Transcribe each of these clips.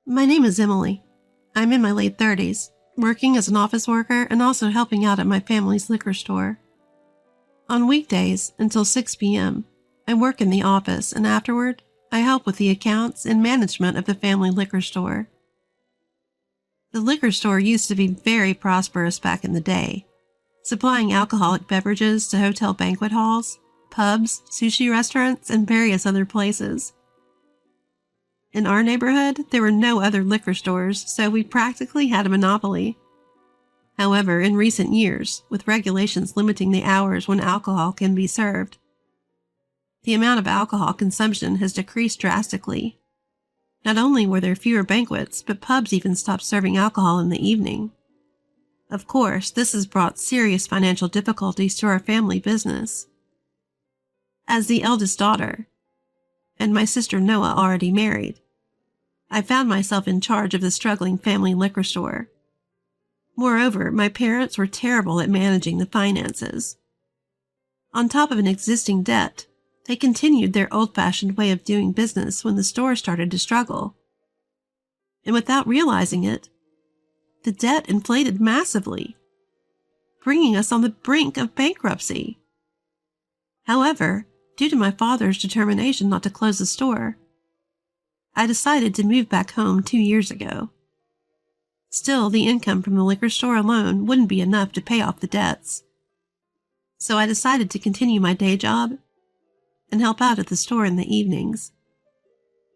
My name is Emily. I'm in my late 30s, working as an office worker and also helping out at my family's liquor store. On weekdays until 6 p.m., I work in the office and afterward, I help with the accounts and management of the family liquor store. The liquor store used to be very prosperous back in the day, supplying alcoholic beverages to hotel banquet halls, pubs, sushi restaurants, and various other places. In our neighborhood, there were no other liquor stores, so we practically had a monopoly. However, in recent years, with regulations limiting the hours when alcohol can be served, the amount of alcohol consumption has decreased drastically. Not only were there fewer banquets, but pubs even stopped serving alcohol in the evening. Of course, this has brought serious financial difficulties to our family business. As the eldest daughter, and my sister Noah already married, I found myself in charge of the struggling family liquor store. Moreover, my parents were terrible at managing the finances. On top of an existing debt, they continued their old-fashioned way of doing business when the store started to struggle. And without realizing it, the debt inflated massively, bringing us on the brink of bankruptcy. However, due to my father's determination not to close the store, I decided to move back home 2 years ago. Still, the income from the liquor store alone wouldn't be enough to pay off the debts. So I decided to continue my day job and help out at the store in the evenings.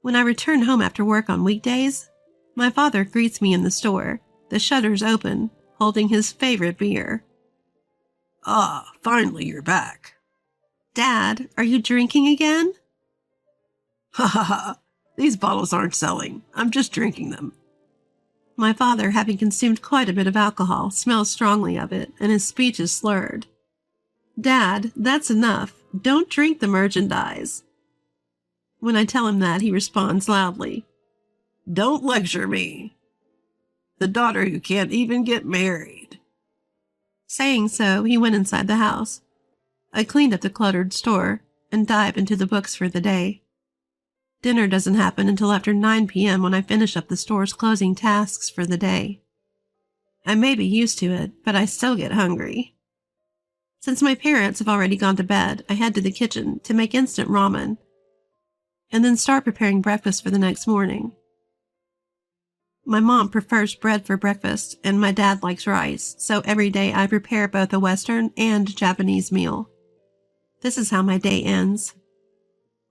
When I return home after work on weekdays, my father greets me in the store, the shutters open, holding his favorite beer. Ah, finally you're back. Dad, are you drinking again? Ha ha ha, these bottles aren't selling. I'm just drinking them. My father, having consumed quite a bit of alcohol, smells strongly of it, and his speech is slurred. Dad, that's enough. Don't drink the merchandise. When I tell him that, he responds loudly. Don't lecture me. The daughter who can't even get married. Saying so, he went inside the house. I cleaned up the cluttered store and dived into the books for the day. Dinner doesn't happen until after 9 p.m. when I finish up the store's closing tasks for the day. I may be used to it, but I still get hungry. Since my parents have already gone to bed, I head to the kitchen to make instant ramen, and then start preparing breakfast for the next morning. My mom prefers bread for breakfast, and my dad likes rice, so every day I prepare both a Western and Japanese meal. This is how my day ends.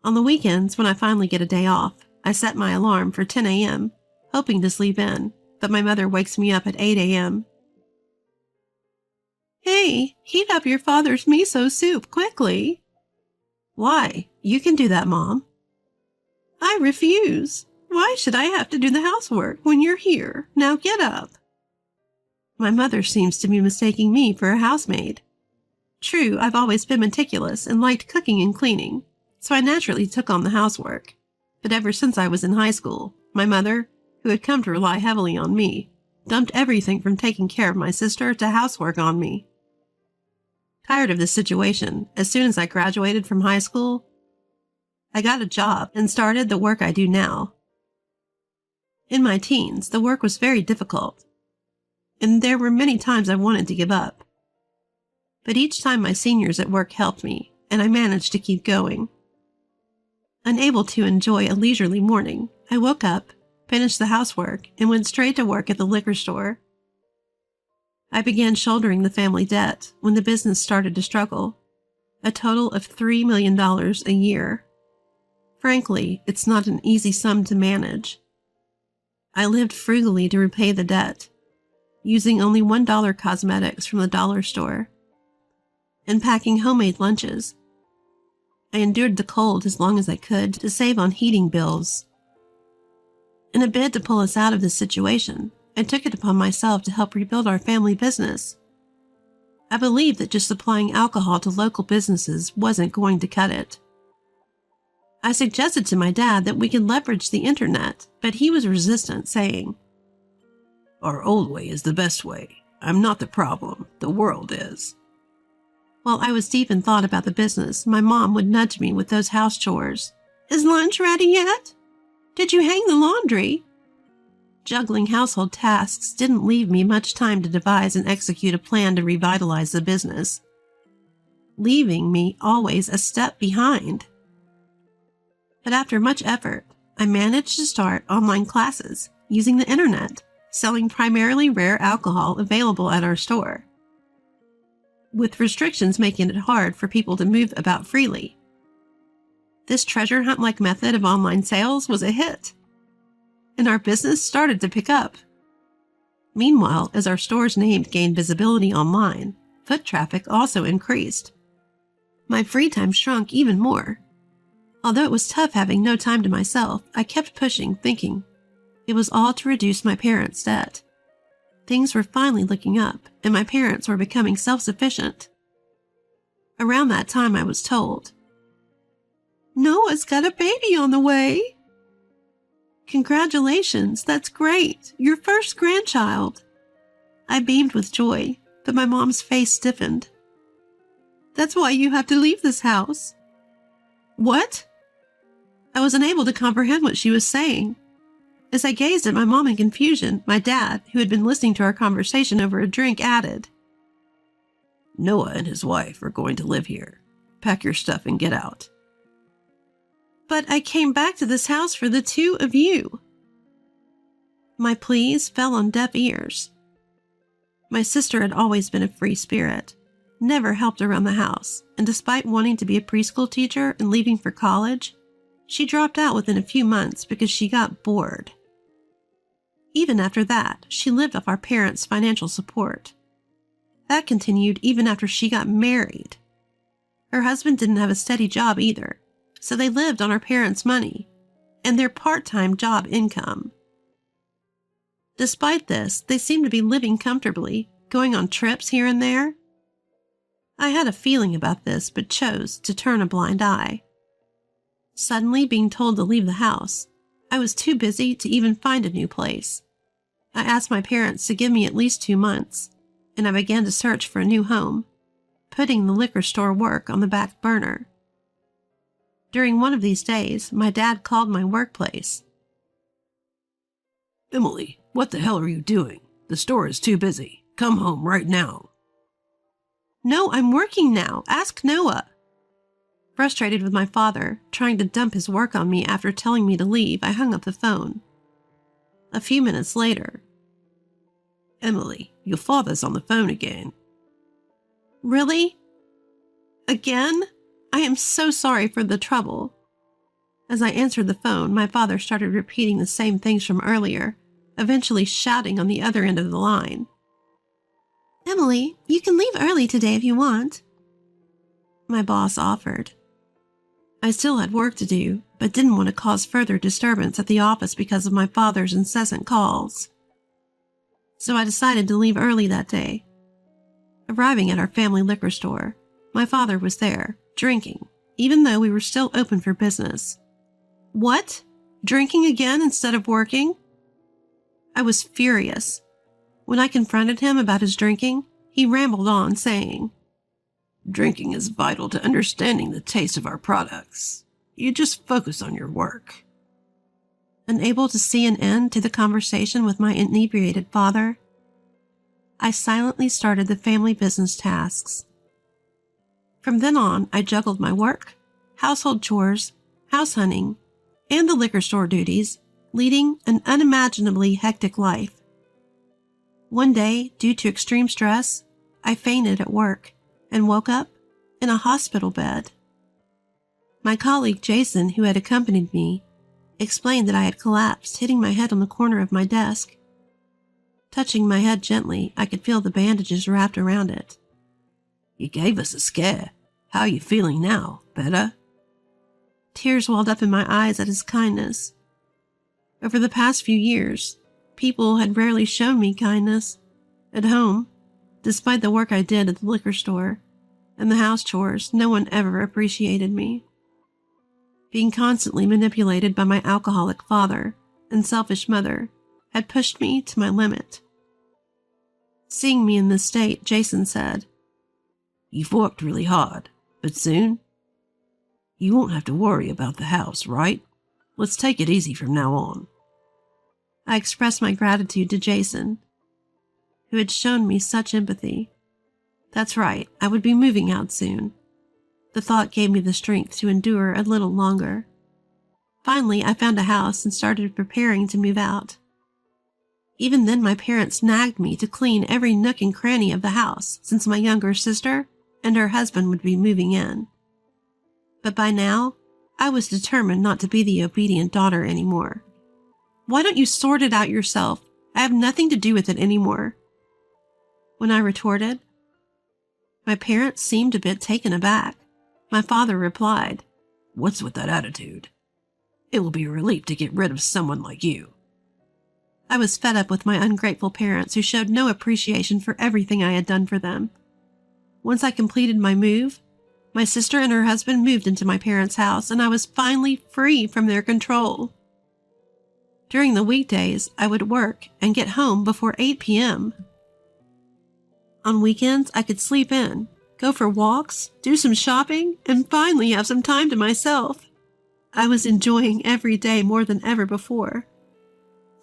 On the weekends, when I finally get a day off, I set my alarm for 10 a.m., hoping to sleep in, but my mother wakes me up at 8 a.m. Hey, heat up your father's miso soup quickly. Why? You can do that, Mom. I refuse. Why should I have to do the housework when you're here? Now get up. My mother seems to be mistaking me for a housemaid. True, I've always been meticulous and liked cooking and cleaning, so I naturally took on the housework. But ever since I was in high school, my mother, who had come to rely heavily on me, dumped everything from taking care of my sister to housework on me. Tired of this situation, as soon as I graduated from high school, I got a job and started the work I do now. In my teens, the work was very difficult, and there were many times I wanted to give up. But each time my seniors at work helped me, and I managed to keep going. Unable to enjoy a leisurely morning, I woke up, finished the housework, and went straight to work at the liquor store. I began shouldering the family debt when the business started to struggle, a total of $3 million a year. Frankly, it's not an easy sum to manage. I lived frugally to repay the debt, using only $1 cosmetics from the dollar store, and packing homemade lunches. I endured the cold as long as I could to save on heating bills. In a bid to pull us out of this situation, I took it upon myself to help rebuild our family business. I believed that just supplying alcohol to local businesses wasn't going to cut it. I suggested to my dad that we could leverage the internet, but he was resistant, saying, Our old way is the best way. I'm not the problem. The world is. While I was deep in thought about the business, my mom would nudge me with those house chores. Is lunch ready yet? Did you hang the laundry? Juggling household tasks didn't leave me much time to devise and execute a plan to revitalize the business, leaving me always a step behind. But after much effort, I managed to start online classes using the internet, selling primarily rare alcohol available at our store, with restrictions making it hard for people to move about freely. This treasure hunt-like method of online sales was a hit, and our business started to pick up. Meanwhile, as our store's name gained visibility online, foot traffic also increased. My free time shrunk even more. Although it was tough having no time to myself, I kept pushing, thinking it was all to reduce my parents' debt. Things were finally looking up, and my parents were becoming self-sufficient. Around that time, I was told, "Noah's got a baby on the way." "Congratulations, that's great, your first grandchild." I beamed with joy, but my mom's face stiffened. "That's why you have to leave this house." "What?" I was unable to comprehend what she was saying. As I gazed at my mom in confusion, my dad, who had been listening to our conversation over a drink, added, "Noah and his wife are going to live here. Pack your stuff and get out." "But I came back to this house for the two of you." My pleas fell on deaf ears. My sister had always been a free spirit, never helped around the house, and despite wanting to be a preschool teacher and leaving for college, she dropped out within a few months because she got bored. Even after that, she lived off our parents' financial support. That continued even after she got married. Her husband didn't have a steady job either, so they lived on our parents' money and their part-time job income. Despite this, they seemed to be living comfortably, going on trips here and there. I had a feeling about this, but chose to turn a blind eye. Suddenly being told to leave the house, I was too busy to even find a new place. I asked my parents to give me at least 2 months, and I began to search for a new home, putting the liquor store work on the back burner. During one of these days, my dad called my workplace. "Emily, what the hell are you doing? The store is too busy. Come home right now." "No, I'm working now. Ask Noah." Frustrated with my father, trying to dump his work on me after telling me to leave, I hung up the phone. A few minutes later, "Emily, your father's on the phone again." "Really? Again? I am so sorry for the trouble." As I answered the phone, my father started repeating the same things from earlier, eventually shouting on the other end of the line. "Emily, you can leave early today if you want." My boss offered. I still had work to do, but didn't want to cause further disturbance at the office because of my father's incessant calls. So I decided to leave early that day. Arriving at our family liquor store, my father was there, drinking, even though we were still open for business. What? Drinking again instead of working? I was furious. When I confronted him about his drinking, he rambled on, saying, "Drinking is vital to understanding the taste of our products. You just focus on your work." Unable to see an end to the conversation with my inebriated father, I silently started the family business tasks. From then on, I juggled my work, household chores, house hunting, and the liquor store duties, leading an unimaginably hectic life. One day, due to extreme stress, I fainted at work and woke up in a hospital bed. My colleague Jason, who had accompanied me, explained that I had collapsed, hitting my head on the corner of my desk. Touching my head gently, I could feel the bandages wrapped around it. "You gave us a scare. How are you feeling now? Better?" Tears welled up in my eyes at his kindness. Over the past few years, people had rarely shown me kindness. At home, despite the work I did at the liquor store and the house chores, no one ever appreciated me. Being constantly manipulated by my alcoholic father and selfish mother had pushed me to my limit. Seeing me in this state, Jason said, "You've worked really hard, but soon you won't have to worry about the house, right? Let's take it easy from now on." I expressed my gratitude to Jason, who had shown me such empathy. That's right, I would be moving out soon. The thought gave me the strength to endure a little longer. Finally, I found a house and started preparing to move out. Even then, my parents nagged me to clean every nook and cranny of the house, since my younger sister and her husband would be moving in. But by now, I was determined not to be the obedient daughter anymore. Why don't you sort it out yourself? I have nothing to do with it anymore. When I retorted, my parents seemed a bit taken aback. My father replied, "What's with that attitude? It will be a relief to get rid of someone like you." I was fed up with my ungrateful parents who showed no appreciation for everything I had done for them. Once I completed my move, my sister and her husband moved into my parents' house, and I was finally free from their control. During the weekdays, I would work and get home before 8 p.m. On weekends, I could sleep in, go for walks, do some shopping, and finally have some time to myself. I was enjoying every day more than ever before.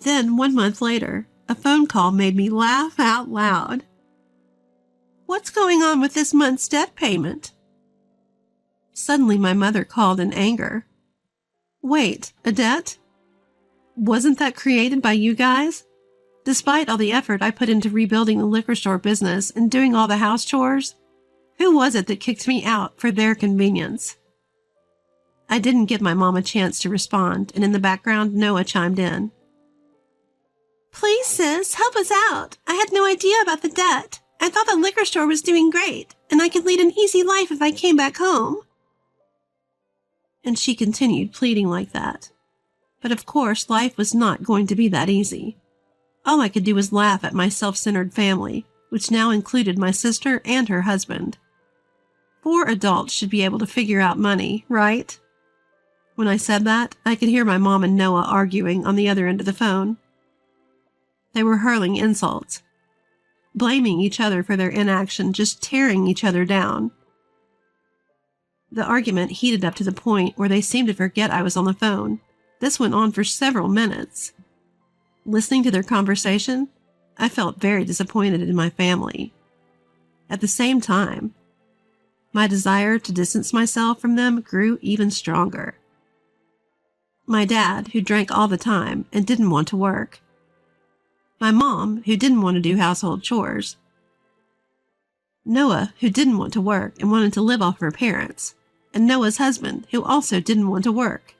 Then, 1 month later, a phone call made me laugh out loud. "What's going on with this month's debt payment?" Suddenly, my mother called in anger. "Wait, a debt? Wasn't that created by you guys? Despite all the effort I put into rebuilding the liquor store business and doing all the house chores, who was it that kicked me out for their convenience?" I didn't give my mom a chance to respond, and in the background, Noah chimed in. "Please, sis, help us out. I had no idea about the debt. I thought the liquor store was doing great, and I could lead an easy life if I came back home." And she continued pleading like that. But of course, life was not going to be that easy. All I could do was laugh at my self-centered family, which now included my sister and her husband. 4 adults should be able to figure out money, right? When I said that, I could hear my mom and Noah arguing on the other end of the phone. They were hurling insults, blaming each other for their inaction, just tearing each other down. The argument heated up to the point where they seemed to forget I was on the phone. This went on for several minutes. Listening to their conversation, I felt very disappointed in my family. At the same time, my desire to distance myself from them grew even stronger. My dad, who drank all the time and didn't want to work. My mom, who didn't want to do household chores. Noah, who didn't want to work and wanted to live off her parents. And Noah's husband, who also didn't want to work.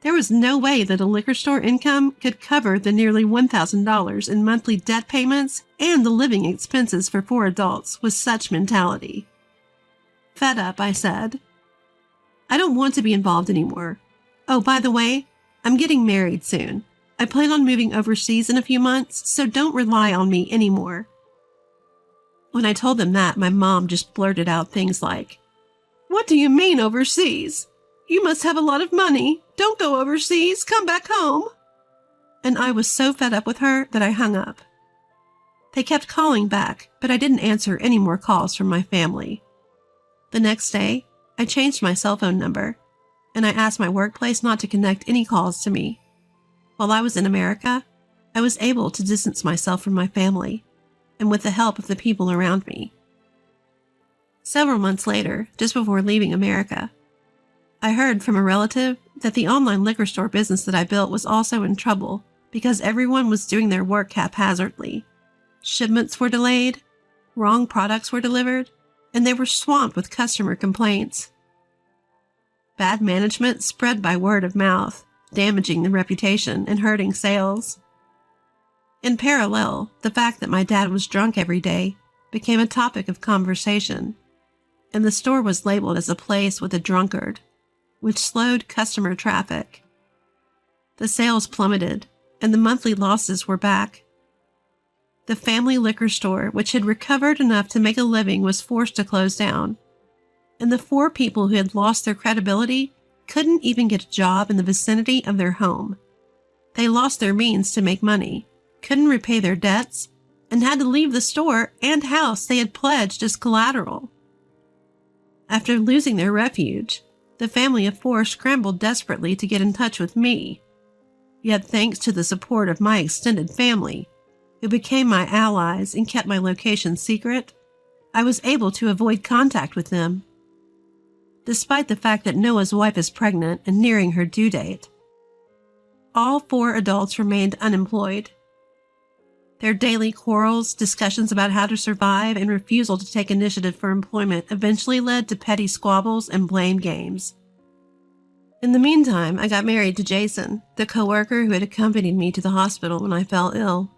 There was no way that a liquor store income could cover the nearly $1,000 in monthly debt payments and the living expenses for 4 adults with such mentality. Fed up, I said, "I don't want to be involved anymore. Oh, by the way, I'm getting married soon. I plan on moving overseas in a few months, so don't rely on me anymore." When I told them that, my mom just blurted out things like, "What do you mean overseas? You must have a lot of money. Don't go overseas. Come back home." And I was so fed up with her that I hung up. They kept calling back, but I didn't answer any more calls from my family. The next day, I changed my cell phone number, and I asked my workplace not to connect any calls to me. While I was in America, I was able to distance myself from my family, and with the help of the people around me. Several months later, just before leaving America, I heard from a relative that the online liquor store business that I built was also in trouble because everyone was doing their work haphazardly. Shipments were delayed, wrong products were delivered, and they were swamped with customer complaints. Bad management spread by word of mouth, damaging the reputation and hurting sales. In parallel, the fact that my dad was drunk every day became a topic of conversation, and the store was labeled as a place with a drunkard, which slowed customer traffic. The sales plummeted, and the monthly losses were back. The family liquor store, which had recovered enough to make a living, was forced to close down, and the 4 people who had lost their credibility couldn't even get a job in the vicinity of their home. They lost their means to make money, couldn't repay their debts, and had to leave the store and house they had pledged as collateral. After losing their refuge, the family of 4 scrambled desperately to get in touch with me. Yet thanks to the support of my extended family, who became my allies and kept my location secret, I was able to avoid contact with them. Despite the fact that Noah's wife is pregnant and nearing her due date, all 4 adults remained unemployed. Their daily quarrels, discussions about how to survive, and refusal to take initiative for employment eventually led to petty squabbles and blame games. In the meantime, I got married to Jason, the coworker who had accompanied me to the hospital when I fell ill.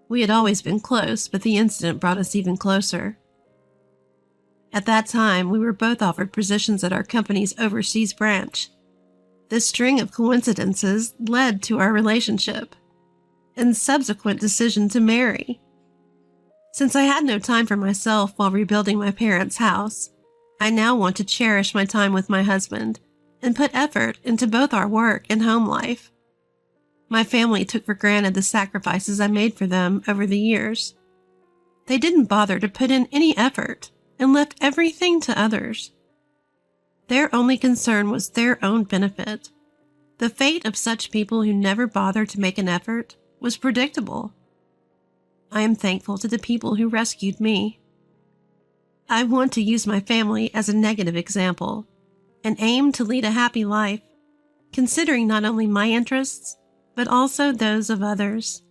We had always been close, but the incident brought us even closer. At that time, we were both offered positions at our company's overseas branch. This string of coincidences led to our relationship and subsequent decision to marry. Since I had no time for myself while rebuilding my parents' house, I now want to cherish my time with my husband and put effort into both our work and home life. My family took for granted the sacrifices I made for them over the years. They didn't bother to put in any effort and left everything to others. Their only concern was their own benefit. The fate of such people who never bother to make an effort was predictable. I am thankful to the people who rescued me. I want to use my family as a negative example and aim to lead a happy life, considering not only my interests, but also those of others.